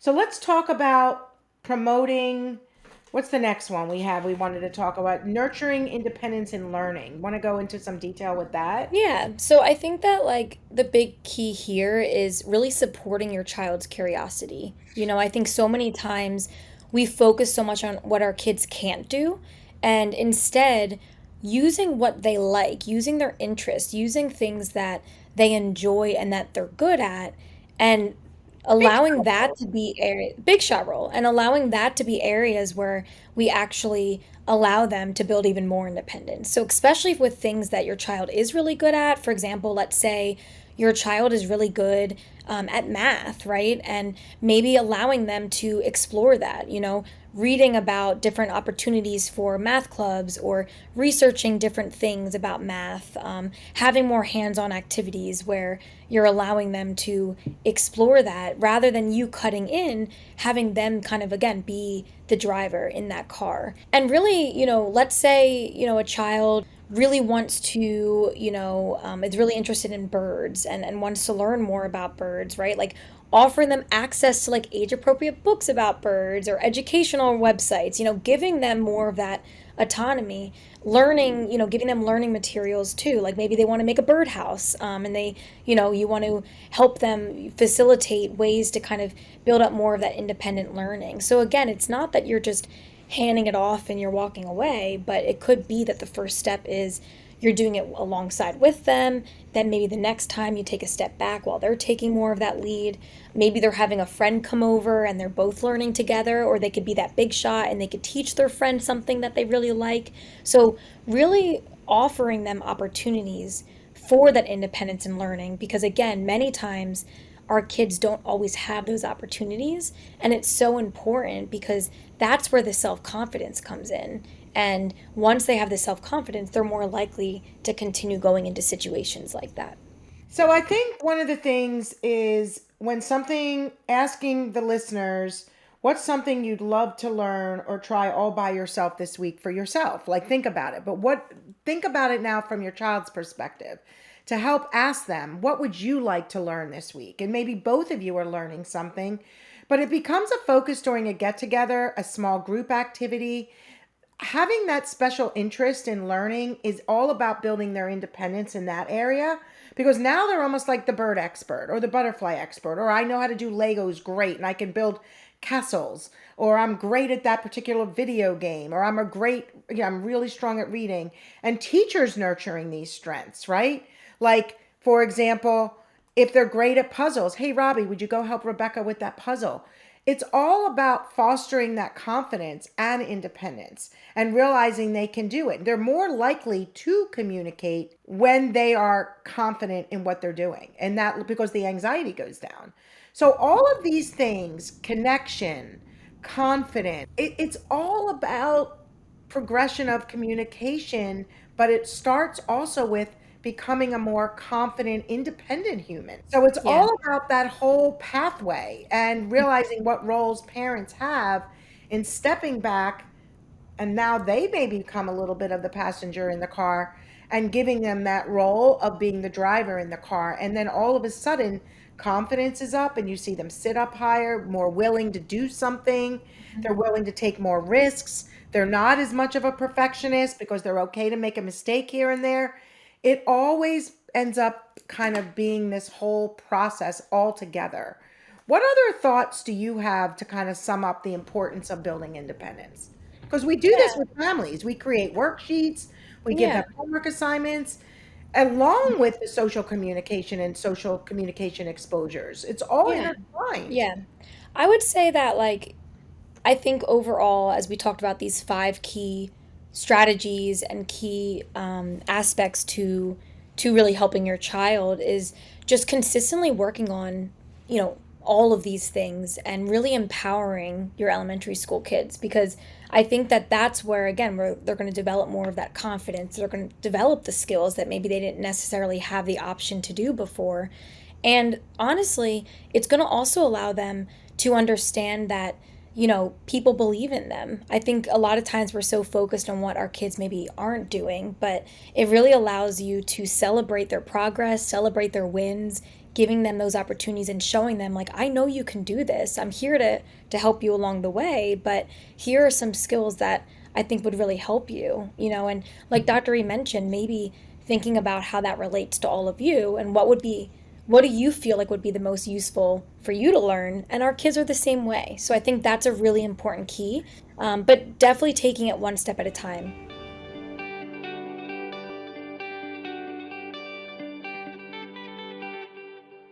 So let's talk about promoting. What's the next one we have? We wanted to talk about nurturing independence in learning. Want to go into some detail with that? Yeah, so I think that like the big key here is really supporting your child's curiosity. I think so many times we focus so much on what our kids can't do, and instead using what they like, using their interests, using things that they enjoy and that they're good at, and Big allowing that trouble. to be area big shot role and allowing that to be areas where we actually allow them to build even more independence. So especially with things that your child is really good at, for example, let's say your child is really good at math, right? And maybe allowing them to explore that, reading about different opportunities for math clubs or researching different things about math, having more hands on activities where you're allowing them to explore that rather than you cutting in, having them kind of, again, be the driver in that car. And really, let's say, a child really wants to, is really interested in birds and wants to learn more about birds, right? Like offering them access to like age appropriate books about birds or educational websites, giving them more of that autonomy, learning, giving them learning materials too. Like maybe they want to make a birdhouse, and they, you want to help them facilitate ways to kind of build up more of that independent learning. So again, it's not that you're just handing it off and you're walking away, but it could be that the first step is you're doing it alongside with them. Then maybe the next time you take a step back while they're taking more of that lead. Maybe they're having a friend come over and they're both learning together, or they could be that big shot and they could teach their friend something that they really like. So, really offering them opportunities for that independence and learning, because again, many times our kids don't always have those opportunities. And it's so important because that's where the self confidence comes in. And once they have the self confidence, they're more likely to continue going into situations like that. So I think one of the things is when something asking the listeners, what's something you'd love to learn or try all by yourself this week for yourself? Like think about it. But what think about it now from your child's perspective to help ask them, what would you like to learn this week? And maybe both of you are learning something, but it becomes a focus during a get together, a small group activity. Having that special interest in learning is all about building their independence in that area because now they're almost like the bird expert or the butterfly expert, or I know how to do Legos great and I can build castles, or I'm great at that particular video game, or I'm really strong at reading. And teachers nurturing these strengths, right? Like, for example, if they're great at puzzles, hey, Robbie, would you go help Rebecca with that puzzle? It's all about fostering that confidence and independence and realizing they can do it. They're more likely to communicate when they are confident in what they're doing, and that because the anxiety goes down. So, all of these things connection, confidence it's all about progression of communication, but it starts also with becoming a more confident, independent human. So it's Yeah. all about that whole pathway and realizing what roles parents have in stepping back. And now they may become a little bit of the passenger in the car and giving them that role of being the driver in the car. And then all of a sudden, confidence is up and you see them sit up higher, more willing to do something. They're willing to take more risks. They're not as much of a perfectionist because they're okay to make a mistake here and there. It always ends up kind of being this whole process all together. What other thoughts do you have to kind of sum up the importance of building independence? Because we do this Yeah. with families. We create worksheets, we give Yeah. them homework assignments, along with the social communication and social communication exposures. It's all Yeah. intertwined. Yeah. I would say that, like, I think overall, as we talked about these five key strategies and key aspects to really helping your child is just consistently working on, all of these things and really empowering your elementary school kids, because I think that that's where again where they're going to develop more of that confidence. They're going to develop the skills that maybe they didn't necessarily have the option to do before. And honestly, it's going to also allow them to understand that, people believe in them. I think a lot of times we're so focused on what our kids maybe aren't doing, but it really allows you to celebrate their progress, celebrate their wins, giving them those opportunities and showing them, like, I know you can do this. I'm here to help you along the way, but here are some skills that I think would really help you, and like Dr. E mentioned, maybe thinking about how that relates to all of you and what do you feel like would be the most useful for you to learn? And our kids are the same way. So I think that's a really important key, but definitely taking it one step at a time.